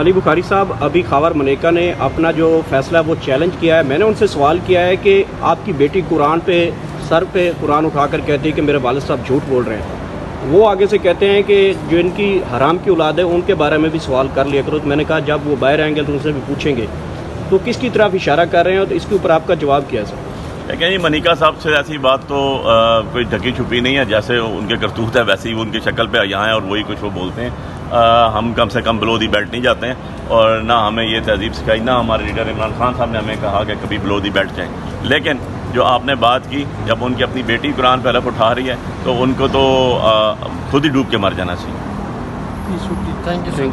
अली बुखारी साहब, अभी खावर मनेका ने अपना जो फैसला वो चैलेंज किया है। मैंने उनसे सवाल किया है कि आपकी बेटी कुरान पे सर पे कुरान उठाकर कहती है कि मेरे वालिद साहब झूठ बोल रहे हैं। वो आगे से कहते हैं कि जो इनकी हराम की औलाद है उनके बारे में भी सवाल कर लिया करो। तो मैंने कहा जब वो बाहर आएंगे तो उनसे भी पूछेंगे। तो किसकी तरफ इशारा कर रहे हैं और इसके ऊपर आपका जवाब क्या है सर? देखें जी, मनिका साहब से ऐसी बात तो कोई ढकी छुपी नहीं है। जैसे उनके करतूत है वैसे ही वो उनकी शक्ल पे यहाँ हैं और वही कुछ वो बोलते हैं। हम कम से कम बिलो दी बेल्ट नहीं जाते हैं और ना हमें ये तहजीब सिखाई, ना हमारे लीडर इमरान खान साहब ने हमें कहा कि कभी बिलो दी बेल्ट जाएँ। लेकिन जो आपने बात की, जब उनकी अपनी बेटी कुरान पे हलफ उठा रही है तो उनको तो खुद ही डूब के मर जाना चाहिए। Thank you.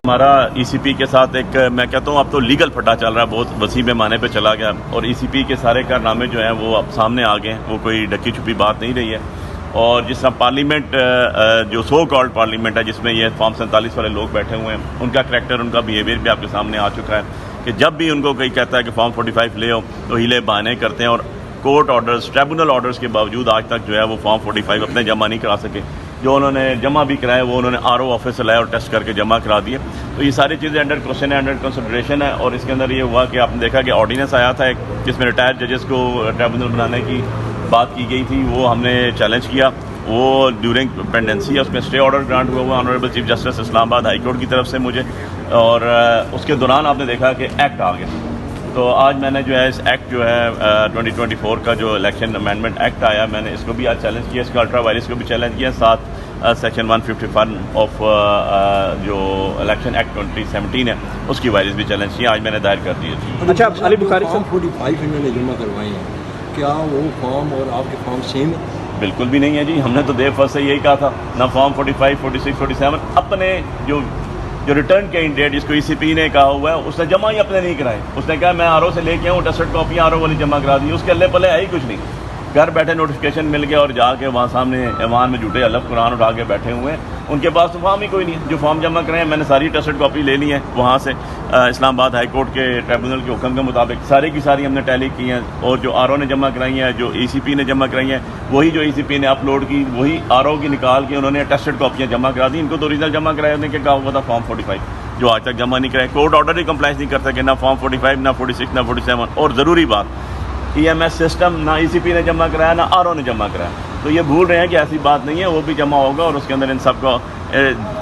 हमारा ईसीपी के साथ एक, मैं कहता हूँ अब तो लीगल फटा चल रहा है, बहुत वसी पैमाने पे चला गया और ईसीपी के सारे कारनामे जो हैं वो अब सामने आ गए हैं। वो कोई ढकी छुपी बात नहीं रही है। और जिस तरह पार्लियामेंट, जो सो कॉल्ड पार्लियामेंट है जिसमें ये फॉर्म 47 वाले लोग बैठे हुए हैं, उनका करैक्टर, उनका बिहेवियर भी आपके सामने आ चुका है कि जब भी उनको कोई कहता है कि फॉर्म 45 ले आओ तो हिले बहाने करते हैं। और कोर्ट ऑर्डर्स, ट्रिब्यूनल ऑर्डर्स के बावजूद आज तक जो है वो फॉर्म 45 अपने जमा नहीं करा सके। जो उन्होंने जमा भी कराए वो उन्होंने आरओ ऑफिस से लाए और टेस्ट करके जमा करा दिए। तो ये सारी चीज़ें अंडर क्वेश्चन है, अंडर कंसिडरेशन है। और इसके अंदर ये हुआ कि आपने देखा कि ऑर्डिनेंस आया था जिसमें रिटायर्ड जजेस को ट्रिब्यूनल बनाने की बात की गई थी, वो हमने चैलेंज किया। वो ड्यूरिंग पेंडेंसी है, उसमें स्टे ऑर्डर ग्रांट हुआ हुआ honourable chief justice Islamabad high court की तरफ से मुझे। और उसके दौरान आपने देखा कि एक्ट आ गया। तो आज मैंने जो है इस एक्ट जो है 2024 का जो इलेक्शन अमेंडमेंट एक्ट आया, मैंने इसको भी आज चैलेंज किया, इसका अल्ट्रा वायरस को भी चैलेंज किया। साथ सेक्शन 151 ऑफ जो इलेक्शन एक्ट 2017 है उसकी वायरस भी चैलेंज किया, आज मैंने दायर कर दी है। अच्छा, अली बुखारी फॉर्म 45 इन्होंने जमा करवाए हैं, क्या वो फॉर्म और आपके फॉर्म सेम है? बिल्कुल भी नहीं है जी। हमने तो देर फर्स्ट से यही कहा था, ना फॉर्म 45, 46, 47 अपने जो रिटर्न के डेट जिसको ईसीपी ने कहा हुआ है उसने जमा ही अपने नहीं कराए। उसने कहा मैं आरओ से लेके आऊँ, टेस्टेड कॉपी आरओ वाली जमा करा दी, उसके अल्ले पल्ले है ही कुछ नहीं। घर बैठे नोटिफिकेशन मिल गया और जाके वहाँ सामने ऐवान में झूठे हलफ कुरान उठा के बैठे हुए हैं। उनके पास तो फॉर्म ही कोई नहीं है। जो फॉर्म जमा कराए मैंने सारी टेस्टेड कॉपी ले ली है वहाँ से, इस्लामाबाद हाई कोर्ट के ट्रिब्यूनल के हुक्म के मुताबिक सारी की सारी हमने टैली की हैं। और जो आरओ ने जमा कराई हैं, जो ईसीपी ने जमा कराई हैं, वही जो ईसीपी ने अपलोड की वही आरओ की निकाल के उन्होंने टेस्टेड कॉपियाँ जमा करा दी। इनको तो ओरिजिनल जमा कराया उन्होंने क्या हुआ था फॉर्म 45, जो आज तक जमा नहीं कराए। कोर्ट ऑर्डर ही कंप्लाइंस नहीं कर सके, ना फॉर्म 45, ना 46, ना 47। और ज़रूरी बात, ईएमएस सिस्टम ना ईसीपी ने जमा कराया ना आरओ ने जमा कराया। तो ये भूल रहे हैं कि ऐसी बात नहीं है, वो भी जमा होगा और उसके अंदर इन सब का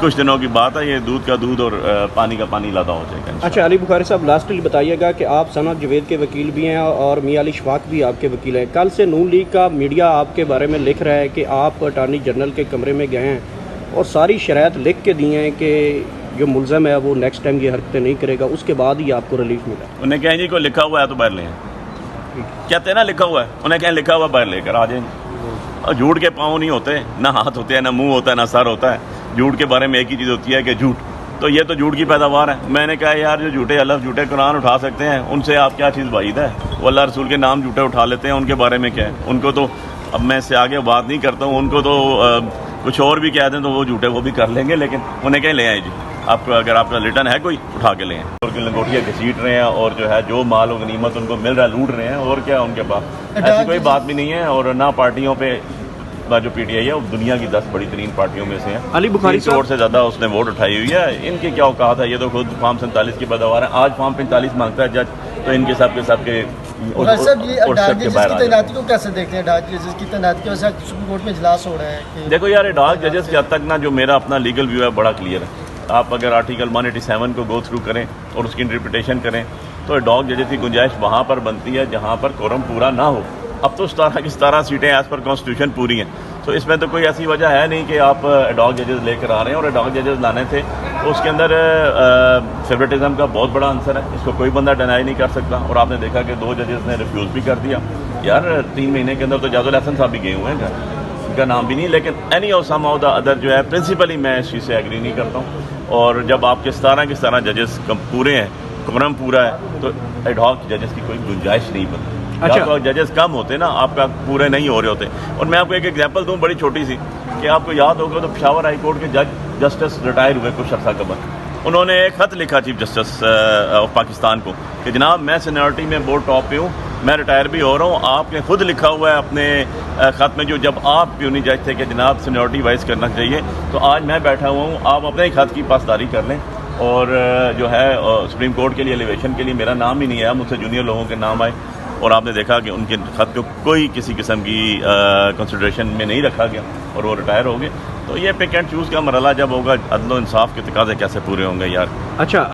कुछ दिनों की बात है, ये दूध का दूध और पानी का पानी लादा हो जाएगा। अच्छा अली बुखारी साहब, लास्टली बताइएगा कि आप सनत जवेद के वकील भी हैं और मियां अली शफाक भी आपके वकील हैं। कल से नून लीग का मीडिया आपके बारे में लिख रहा है कि आप अटार्नी जनरल के कमरे में गए हैं और सारी शराइत लिख के दी हैं कि जो मुलज़म है वो नेक्स्ट टाइम ये हरकतें नहीं करेगा, उसके बाद ही आपको रिलीफ मिला। उन्हें कहें जी कोई लिखा हुआ है तो बाहर ले आए, कहते हैं ना लिखा हुआ है, उन्हें कहें लिखा हुआ बाहर लेकर आ जाएंगे। और झूठ के पाँव नहीं होते, ना हाथ होते हैं, ना मुंह होता है, ना सर होता है। झूठ के बारे में एक ही चीज़ होती है कि झूठ। तो ये तो झूठ की पैदावार है। मैंने कहा यार जो झूठे हलफ, झूठे कुरान उठा सकते हैं उनसे आप क्या चीज़ वाहिद है? वो अल्लाह रसूल के नाम झूठे उठा लेते हैं, उनके बारे में क्या है? उनको तो अब मैं इससे आगे बात नहीं करता हूँ। उनको तो कुछ और भी कह दें तो वो झूठे वो भी कर लेंगे, लेकिन उन्हें कहीं ले आए जी। आपको अगर आपका रिटर्न है कोई उठा के ले आए। और लंगोटियाँ घसीट रहे हैं और जो है जो माल और गनीमत उनको मिल रहा है लूट रहे हैं, और क्या उनके पास ऐसी कोई बात भी नहीं है। और ना पार्टियों पे जो पीटीआई है वो दुनिया की 10 बड़ी तरीन पार्टियों में से है। अली बुखारी करोड़ से ज़्यादा उसने वोट उठाई हुई है। इनकी क्या औकात है? ये तो खुद फॉर्म 47 की पैदावार है। आज फॉर्म 45 मांगता है जज, तो इनके सब के तैनाती को कैसे देखते हैं? डाक जजेस की तैनाती की वजह से सुप्रीम कोर्ट में इजलास हो रहा है। देखो यार, डाक जजेस के हद तक ना जो मेरा अपना लीगल व्यू है बड़ा क्लियर है। आप अगर आर्टिकल 187 को गो थ्रू करें और उसकी इंटरप्रिटेशन करें तो डॉग जजेस की गुंजाइश वहाँ पर बनती है जहाँ पर कोरम पूरा ना हो। अब तो 17 की 17 सीटें एज़ पर कॉन्स्टिट्यूशन पूरी हैं, तो इसमें तो कोई ऐसी वजह है नहीं कि आप डॉग जजेस लेकर आ रहे हैं। और डॉग जजेस लाने थे तो उसके अंदर फेवरेटिज्म का बहुत बड़ा आंसर है, इसको कोई बंदा डिनाई नहीं कर सकता। और आपने देखा कि 2 जजेस ने रिफ्यूज़ भी कर दिया। यार 3 महीने के अंदर तो जाजुल हसन साहब भी गए हुए हैं घर, उनका नाम भी नहीं। लेकिन एनी और सम ऑफ द अदर जो है प्रिंसिपली मैं इस चीज़ से एग्री नहीं करता हूँ। और जब आपके 17 के 17 जजेस पूरे हैं, कोरम पूरा है, तो एडहॉक जजेस की कोई गुंजाइश नहीं बनती। अच्छा, जजेस कम होते ना, आपका पूरे नहीं हो रहे होते। और मैं आपको एक एग्जांपल दूं बड़ी छोटी सी, कि आपको याद होगा तो पेशावर हाई कोर्ट के जस्टिस रिटायर हुए कुछ अर्सा कबल, उन्होंने एक खत लिखा चीफ जस्टिस ऑफ पाकिस्तान को कि जनाब मैं सीनियरिटी में बहुत टॉप पे हूँ, मैं रिटायर भी हो रहा हूँ। आपने खुद लिखा हुआ है अपने ख़त में, जो जब आप प्यूनी जज थे कि जनाब सीनियरिटी वाइज करना चाहिए, तो आज मैं बैठा हुआ हूँ, आप अपने ही खत की पासदारी कर लें। और जो है सुप्रीम कोर्ट के लिए एलिवेशन के लिए मेरा नाम ही नहीं आया, मुझसे जूनियर लोगों के नाम आए और आपने देखा कि उनके खत को कोई किसी किस्म की कंसिडरेशन में नहीं रखा गया और वो रिटायर हो गए। तो ये पिक एंड चूज़ का मरला जब होगा, अदल व इंसाफ के तकाज़े कैसे पूरे होंगे यार। अच्छा।